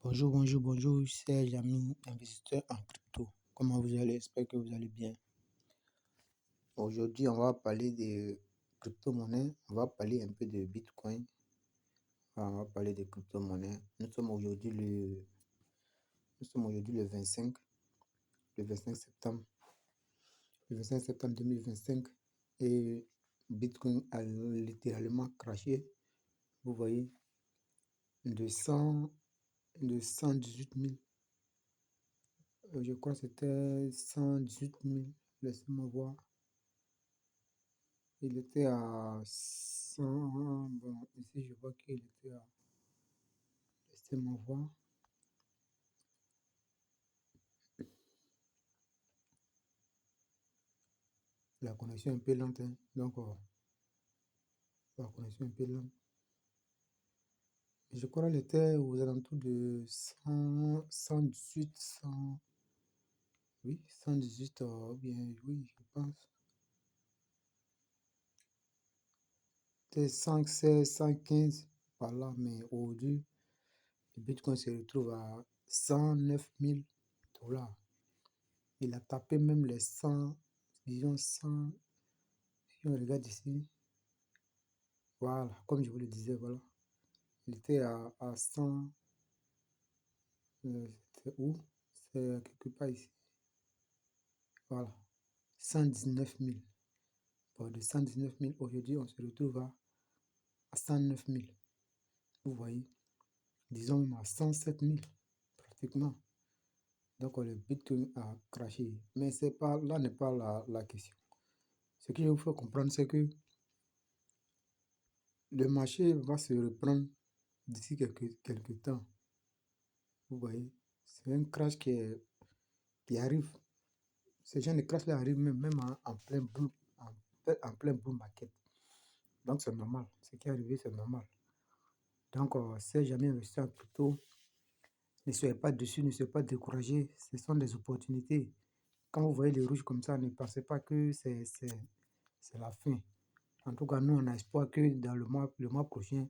Bonjour, bonjour, bonjour, chers amis investisseurs en crypto. Comment vous allez? J'espère que vous allez bien. Aujourd'hui, on va parler de crypto-monnaies. On va parler un peu de Bitcoin. On va parler de crypto-monnaies. Nous sommes aujourd'hui le 25 septembre. Le 25 septembre 2025. Et Bitcoin a littéralement craché. Vous voyez, de 118 000. Je crois que c'était 118 000. Laissez-moi voir. Il était à 100. Bon, ici, je vois qu'il était à. Laissez-moi voir. La connexion est un peu lente, hein. Donc, la connexion est un peu lente. Je crois qu'elle était aux alentours de 100, 118, 100. Oui, 118, bien, oui, je pense. C'était 116, 115 par là, mais aujourd'hui, le Bitcoin se retrouve à 109 000 $. Il a tapé même les 100, disons 100. Si on regarde ici, voilà, comme je vous le disais, voilà. Il était à 100. C'est où? C'est quelque part ici. Voilà. 119 000. Bon, de 119 000, aujourd'hui, on se retrouve à 109 000. Vous voyez? Disons même à 107 000, pratiquement. Donc, le Bitcoin a craché. Mais c'est pas, là n'est pas la question. Ce que je vous fais comprendre, c'est que le marché va se reprendre d'ici quelques temps. Vous voyez? C'est un crash qui arrive. Ces gens de crash-là arrivent même en plein boom, en plein boom market. Donc, c'est normal. Ce qui est arrivé, c'est normal. Donc, si jamais investi en crypto, ne soyez pas dessus, ne soyez pas découragés. Ce sont des opportunités. Quand vous voyez les rouges comme ça, ne pensez pas que c'est la fin. En tout cas, nous, on a espoir que dans le mois prochain,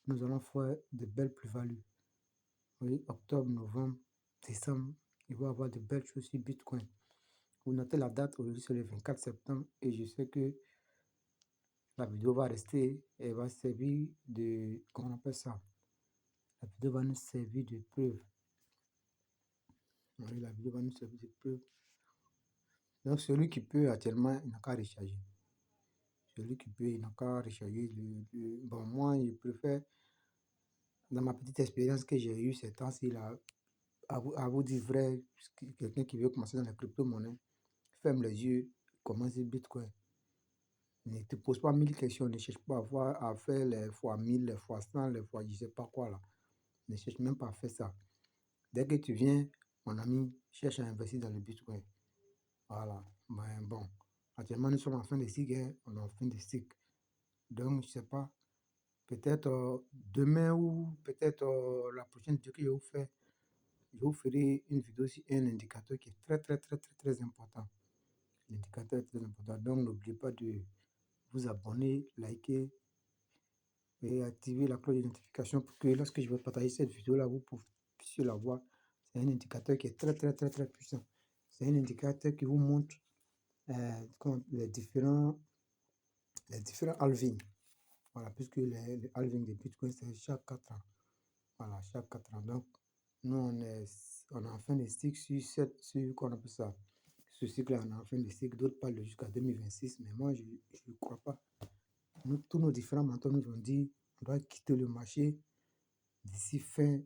nous allons faire de belles plus-values. Oui, octobre, novembre, décembre, il va y avoir de belles choses sur Bitcoin. Vous notez la date, aujourd'hui c'est le 24 septembre et je sais que la vidéo va rester et va servir de, comment on appelle ça? La vidéo va nous servir de preuve. Oui, la vidéo va nous servir de preuve. Donc celui qui peut actuellement, il n'a qu'à recharger. Celui qui peut, il n'a qu'à recharger. Bon, moi, je préfère, dans ma petite expérience que j'ai eue ces temps-ci, à vous dire vrai, quelqu'un qui veut commencer dans la crypto-monnaie, ferme les yeux, commence Bitcoin. Ne te pose pas 1000 questions, ne cherche pas à faire les fois 1000, les fois 100, les fois je sais pas quoi là. Ne cherche même pas à faire ça. Dès que tu viens, mon ami, cherche à investir dans le Bitcoin. Voilà. Mais bon, actuellement nous sommes en fin de cycle, hein. On est en fin de cycle. Donc, je sais pas, peut-être demain ou peut-être la prochaine vidéo que je vous ferai une vidéo sur un indicateur qui est très, très, très, très, très important. L'indicateur est très important. Donc, n'oubliez pas de vous abonner, liker et activer la cloche de notification pour que lorsque je vais partager cette vidéo-là, vous puissiez la voir. C'est un indicateur qui est très, très, très, très puissant. C'est un indicateur qui vous montre les différents halvings. Voilà, puisque les halvings de Bitcoin, c'est chaque 4 ans. Voilà, chaque 4 ans. Donc, nous, on est en fin de cycle sur qu'on appelle ça. Ce cycle-là, on est en fin de cycle. D'autres parlent jusqu'à 2026, mais moi, je ne crois pas. Tous nos différents mentors nous ont dit on doit quitter le marché d'ici fin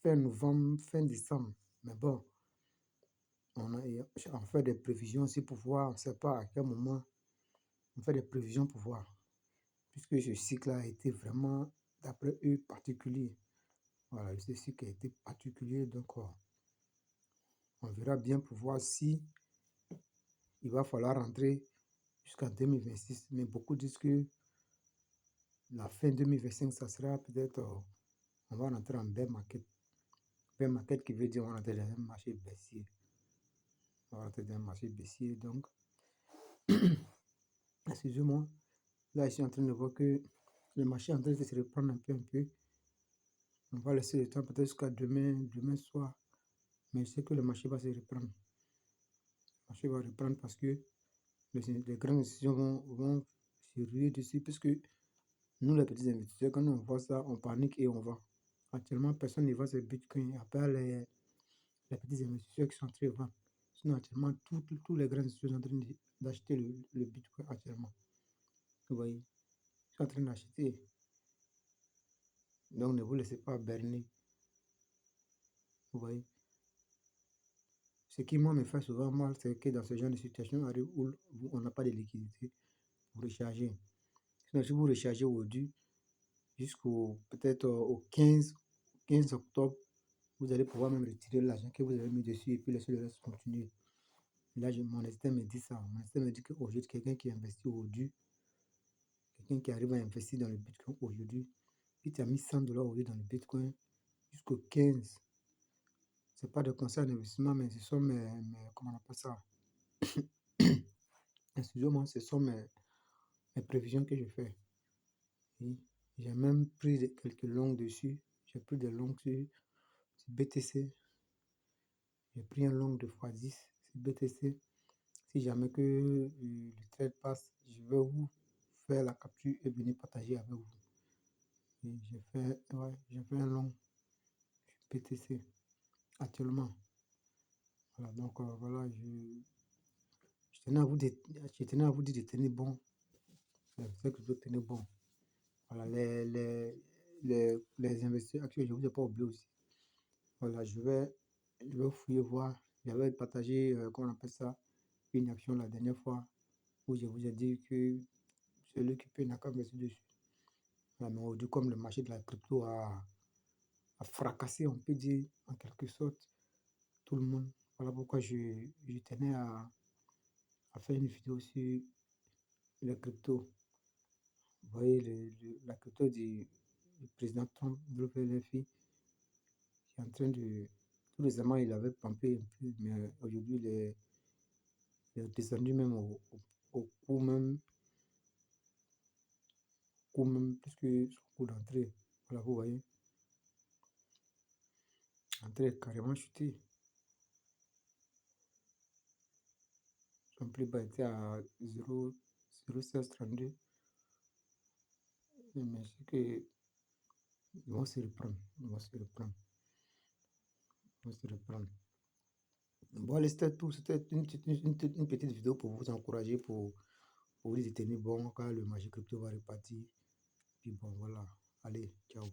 novembre, fin décembre. Mais bon, on fait des prévisions aussi pour voir, on ne sait pas à quel moment, on fait des prévisions pour voir. Puisque ce cycle a été vraiment, d'après eux, particulier. Voilà, ce cycle a été particulier, donc on verra bien pour voir si il va falloir rentrer jusqu'en 2026. Mais beaucoup disent que la fin 2025, ça sera peut-être, on va rentrer en bear market. Bear market qui veut dire on va rentrer dans un marché baissier. On va rentrer dans un marché baissier, donc, excusez-moi, là je suis en train de voir que le marché est en train de se reprendre un peu. On va laisser le temps peut-être jusqu'à demain soir. Mais je sais que le marché va se reprendre. Le marché va reprendre parce que les grandes décisions vont se ruer dessus. Puisque nous, les petits investisseurs, quand on voit ça, on panique et on vend. Actuellement, personne ne vend ses bitcoins, à part les petits investisseurs qui sont en train de vendre. Sinon, actuellement, tous les grands investisseurs sont en train d'acheter le bitcoin actuellement. Vous voyez, ils sont en train d'acheter. Donc, ne vous laissez pas berner. Vous voyez. Ce qui, moi, me fait souvent mal, c'est que dans ce genre de situation, arrive où on n'a pas de liquidité pour recharger. Sinon, si vous rechargez aujourd'hui, jusqu'au peut-être au 15 octobre, vous allez pouvoir même retirer l'argent que vous avez mis dessus et puis laisser le reste continuer. Là, mon instinct me dit ça. Mon instinct me dit qu'aujourd'hui, quelqu'un qui investit aujourd'hui, quelqu'un qui arrive à investir dans le bitcoin aujourd'hui, puis tu as mis 100 dollars aujourd'hui dans le bitcoin jusqu'au 15. C'est pas de conseil d'investissement, mais ce sont comment on appelle ça? Excusez-moi, ce sont mes prévisions que je fais. Oui. J'ai même pris quelques longues dessus. J'ai pris des longues sur BTC. J'ai pris un long de x10 sur BTC. Si jamais que le trade passe, je vais vous faire la capture et venir partager avec vous. J'ai fait un long sur BTC actuellement. Voilà, donc voilà, je tenais à vous dire de tenir bon. C'est que vous tenez bon. Voilà, les investisseurs actuels, je ne vous ai pas oublié aussi. Voilà, je vais fouiller voir. J'avais partagé, comment on appelle ça, une action la dernière fois où je vous ai dit que celui qui peut n'a qu'à investir dessus. Voilà, mais aujourd'hui, comme le marché de la crypto a fracassé, on peut dire, en quelque sorte, tout le monde. Voilà pourquoi je tenais à faire une vidéo sur la crypto. Vous voyez, la crypto du président Trump, de l'OPLFI, qui est en train de... Tout récemment, il avait pompé un peu, mais aujourd'hui, il est descendu même au coût plus que son coût d'entrée. Voilà, vous voyez, l'entrée est carrément chuté. Son plus bas était à 0,1632. Mais c'est que ils vont se reprendre. Ils vont se reprendre. Ils vont se reprendre. Bon, allez, c'était tout. C'était une petite vidéo pour vous encourager, pour vous dire de tenir bon quand le marché crypto va repartir. Puis bon, voilà. Allez, ciao.